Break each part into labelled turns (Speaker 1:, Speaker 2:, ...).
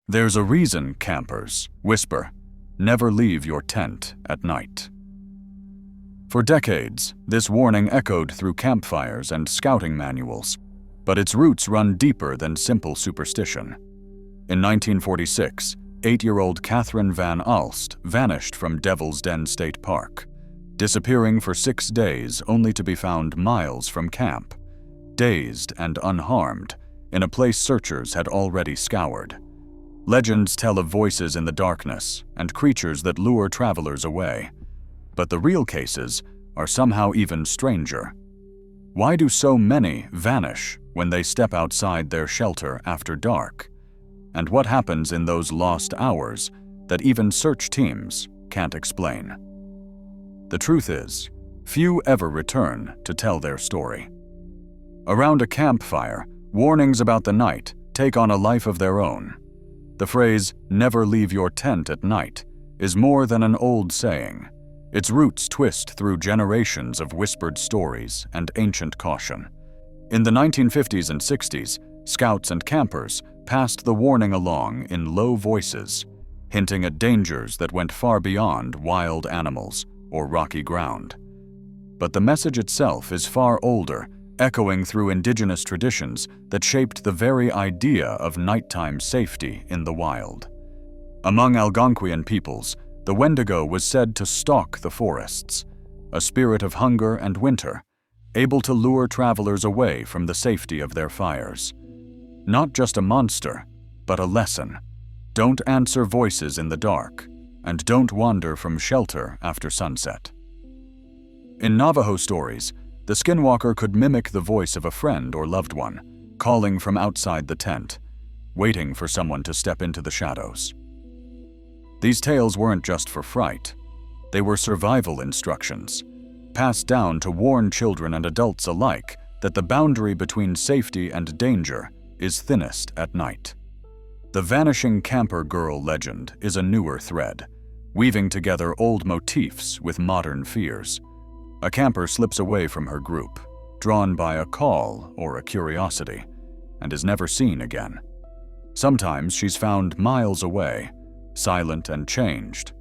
Speaker 1: There's a reason, campers, whisper, never leave your tent at night. For decades, this warning echoed through campfires and scouting manuals, but its roots run deeper than simple superstition. In 1946, 8-year-old Catherine Van Alst vanished from Devil's Den State Park, disappearing for 6 days only to be found miles from camp, dazed and unharmed, in a place searchers had already scoured. Legends tell of voices in the darkness and creatures that lure travelers away. But the real cases are somehow even stranger. Why do so many vanish when they step outside their shelter after dark? And what happens in those lost hours that even search teams can't explain? The truth is, few ever return to tell their story. Around a campfire, warnings about the night take on a life of their own. The phrase, "never leave your tent at night," is more than an old saying. Its roots twist through generations of whispered stories and ancient caution. In the 1950s and 60s, scouts and campers passed the warning along in low voices, hinting at dangers that went far beyond wild animals or rocky ground. But the message itself is far older, echoing through indigenous traditions that shaped the very idea of nighttime safety in the wild. Among Algonquian peoples, the Wendigo was said to stalk the forests, a spirit of hunger and winter, able to lure travelers away from the safety of their fires. Not just a monster, but a lesson. Don't answer voices in the dark, and don't wander from shelter after sunset. In Navajo stories, the skinwalker could mimic the voice of a friend or loved one, calling from outside the tent, waiting for someone to step into the shadows. These tales weren't just for fright. They were survival instructions, passed down to warn children and adults alike that the boundary between safety and danger is thinnest at night. The vanishing camper girl legend is a newer thread, weaving together old motifs with modern fears. A camper slips away from her group, drawn by a call or a curiosity, and is never seen again. Sometimes she's found miles away, silent and changed.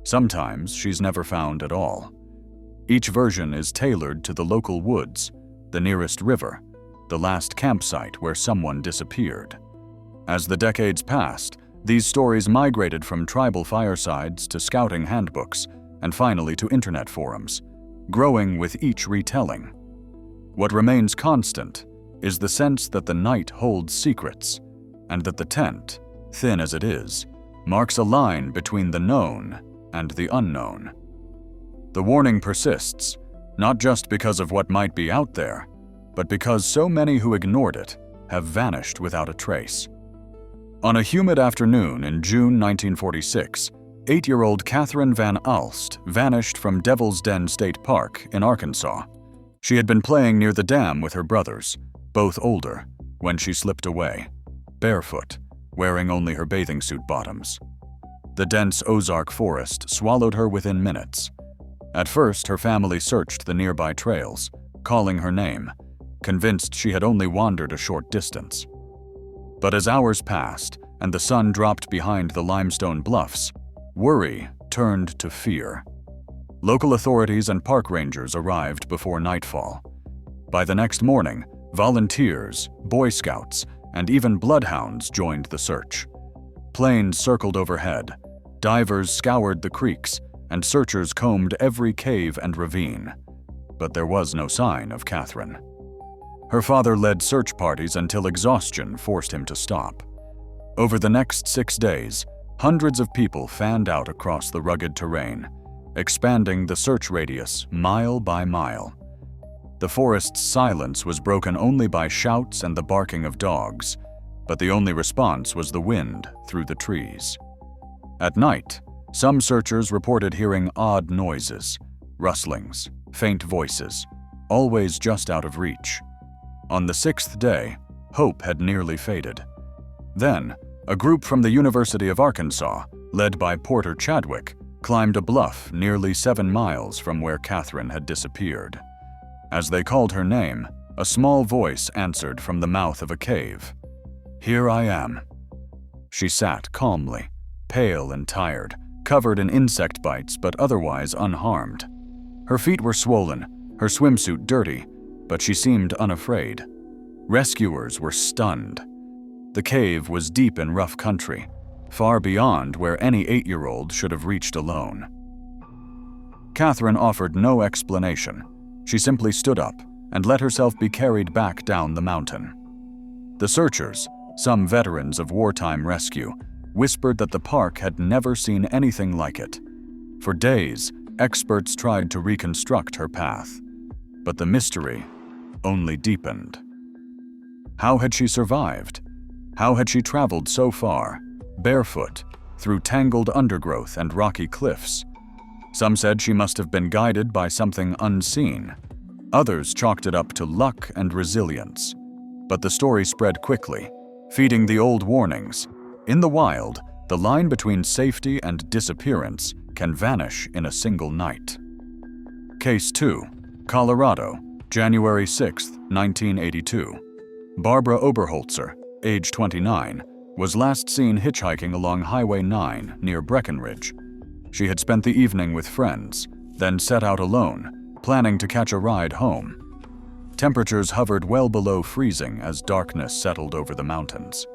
Speaker 1: Sometimes she's never found at all. Each version is tailored to the local woods, the nearest river, the last campsite where someone disappeared. As the decades passed, these stories migrated from tribal firesides to scouting handbooks, and finally to internet forums, growing with each retelling. What remains constant is the sense that the night holds secrets, and that the tent, thin as it is, marks a line between the known and the unknown. The warning persists, not just because of what might be out there, but because so many who ignored it have vanished without a trace. On a humid afternoon in June 1946, 8-year-old Catherine Van Alst vanished from Devil's Den State Park in Arkansas. She had been playing near the dam with her brothers, both older, when she slipped away, barefoot, wearing only her bathing suit bottoms. The dense Ozark forest swallowed her within minutes. At first, her family searched the nearby trails, calling her name, convinced she had only wandered a short distance. But as hours passed and the sun dropped behind the limestone bluffs, worry turned to fear. Local authorities and park rangers arrived before nightfall. By the next morning, volunteers, Boy Scouts, and even bloodhounds joined the search. Planes circled overhead, divers scoured the creeks, and searchers combed every cave and ravine. But there was no sign of Catherine. Her father led search parties until exhaustion forced him to stop. Over the next 6 days, hundreds of people fanned out across the rugged terrain, expanding the search radius mile by mile. The forest's silence was broken only by shouts and the barking of dogs, but the only response was the wind through the trees. At night, some searchers reported hearing odd noises, rustlings, faint voices, always just out of reach. On the 6th day, hope had nearly faded. Then, a group from the University of Arkansas, led by Porter Chadwick, climbed a bluff nearly 7 miles from where Catherine had disappeared. As they called her name, a small voice answered from the mouth of a cave. "Here I am." she sat calmly, pale and tired, covered in insect bites but otherwise unharmed. Her feet were swollen, her swimsuit dirty, but she seemed unafraid. Rescuers were stunned. The cave was deep in rough country, far beyond where any 8-year-old should have reached alone. Catherine offered no explanation. She simply stood up and let herself be carried back down the mountain. The searchers, some veterans of wartime rescue, whispered that the park had never seen anything like it. For days, experts tried to reconstruct her path, but the mystery only deepened. How had she survived? How had she traveled so far, barefoot, through tangled undergrowth and rocky cliffs? Some said she must have been guided by something unseen. Others chalked it up to luck and resilience. But the story spread quickly, feeding the old warnings. In the wild, the line between safety and disappearance can vanish in a single night. Case 2, Colorado, January 6, 1982. Barbara Oberholzer, age 29, was last seen hitchhiking along Highway 9 near Breckenridge. She had spent the evening with friends, then set out alone, planning to catch a ride home. Temperatures hovered well below freezing as darkness settled over the mountains.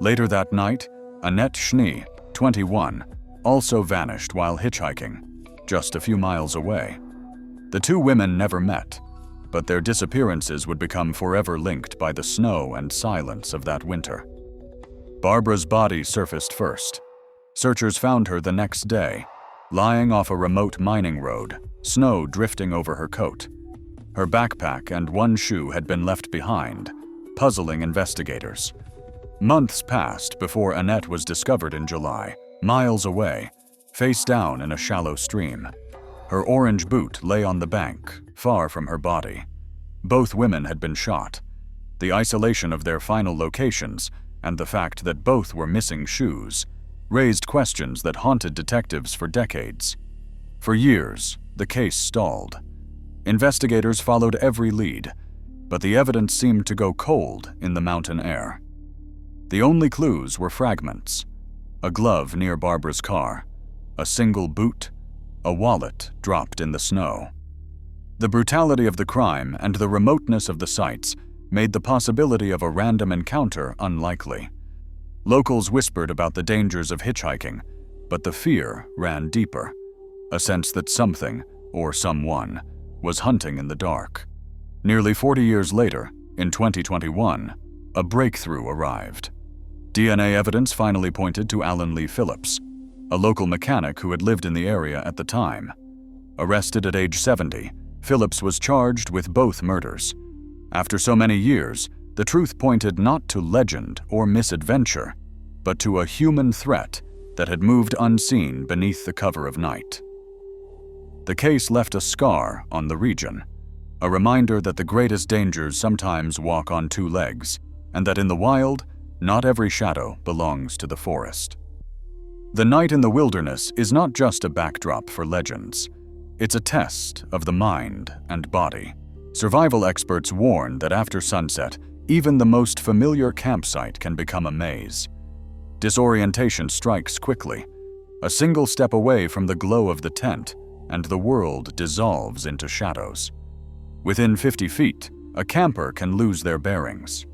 Speaker 1: Later that night, Annette Schnee, 21, also vanished while hitchhiking, just a few miles away. The two women never met, but their disappearances would become forever linked by the snow and silence of that winter. Barbara's body surfaced first. Searchers found her the next day, lying off a remote mining road, snow drifting over her coat. Her backpack and one shoe had been left behind, puzzling investigators. Months passed before Annette was discovered in July, miles away, face down in a shallow stream. Her orange boot lay on the bank, far from her body. Both women had been shot. The isolation of their final locations and the fact that both were missing shoes raised questions that haunted detectives for decades. For years, the case stalled. Investigators followed every lead, but the evidence seemed to go cold in the mountain air. The only clues were fragments: a glove near Barbara's car, a single boot, a wallet dropped in the snow. The brutality of the crime and the remoteness of the sites made the possibility of a random encounter unlikely. Locals whispered about the dangers of hitchhiking, but the fear ran deeper, a sense that something, or someone, was hunting in the dark. Nearly 40 years later, in 2021, a breakthrough arrived. DNA evidence finally pointed to Alan Lee Phillips, a local mechanic who had lived in the area at the time. Arrested at age 70, Phillips was charged with both murders. After so many years, the truth pointed not to legend or misadventure, but to a human threat that had moved unseen beneath the cover of night. The case left a scar on the region, a reminder that the greatest dangers sometimes walk on two legs, and that in the wild, not every shadow belongs to the forest. The night in the wilderness is not just a backdrop for legends. It's a test of the mind and body. Survival experts warn that after sunset, even the most familiar campsite can become a maze. Disorientation strikes quickly. A single step away from the glow of the tent, and the world dissolves into shadows. Within 50 feet, a camper can lose their bearings.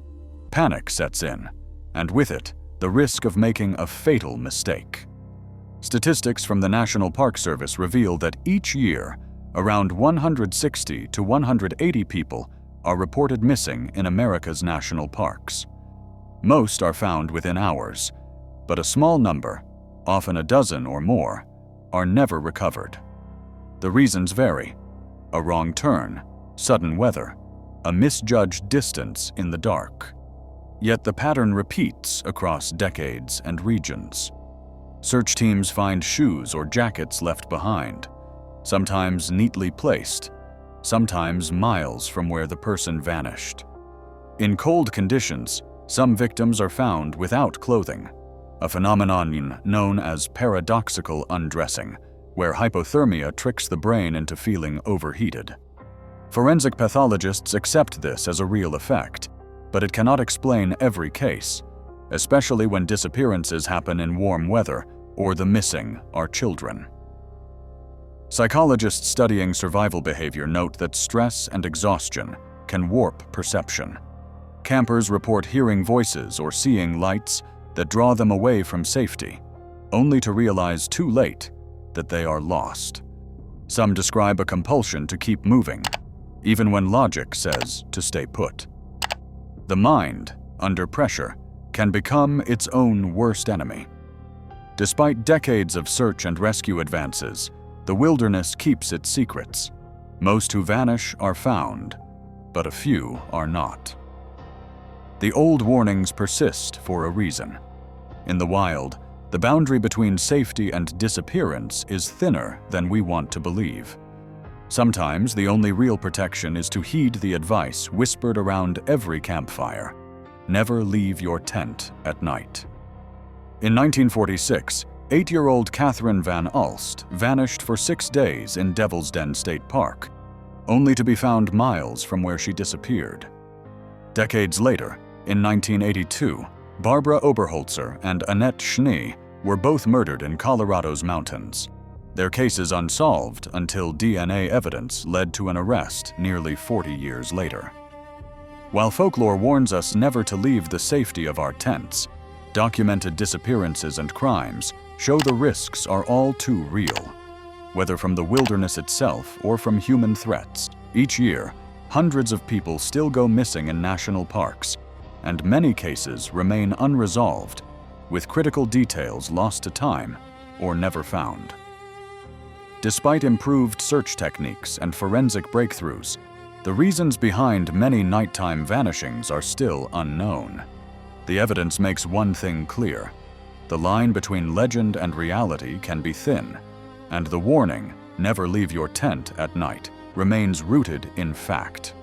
Speaker 1: Panic sets in, and with it, the risk of making a fatal mistake. Statistics from the National Park Service reveal that each year, around 160 to 180 people are reported missing in America's national parks. Most are found within hours, but a small number, often a dozen or more, are never recovered. The reasons vary: a wrong turn, sudden weather, a misjudged distance in the dark. Yet the pattern repeats across decades and regions. Search teams find shoes or jackets left behind, sometimes neatly placed, sometimes miles from where the person vanished. In cold conditions, some victims are found without clothing, a phenomenon known as paradoxical undressing, where hypothermia tricks the brain into feeling overheated. Forensic pathologists accept this as a real effect, but it cannot explain every case. especially when disappearances happen in warm weather or the missing are children. Psychologists studying survival behavior note that stress and exhaustion can warp perception. Campers report hearing voices or seeing lights that draw them away from safety, only to realize too late that they are lost. Some describe a compulsion to keep moving, even when logic says to stay put. The mind, under pressure, can become its own worst enemy. Despite decades of search and rescue advances, the wilderness keeps its secrets. Most who vanish are found, but a few are not. The old warnings persist for a reason. In the wild, the boundary between safety and disappearance is thinner than we want to believe. Sometimes the only real protection is to heed the advice whispered around every campfire: never leave your tent at night. In 1946, 8-year-old Catherine Van Alst vanished for 6 days in Devil's Den State Park, only to be found miles from where she disappeared. Decades later, in 1982, Barbara Oberholzer and Annette Schnee were both murdered in Colorado's mountains. Their cases unsolved until DNA evidence led to an arrest nearly 40 years later. While folklore warns us never to leave the safety of our tents, documented disappearances and crimes show the risks are all too real. Whether from the wilderness itself or from human threats, each year, hundreds of people still go missing in national parks, and many cases remain unresolved, with critical details lost to time or never found. Despite improved search techniques and forensic breakthroughs, the reasons behind many nighttime vanishings are still unknown. The evidence makes one thing clear: the line between legend and reality can be thin, and the warning, "never leave your tent at night," remains rooted in fact.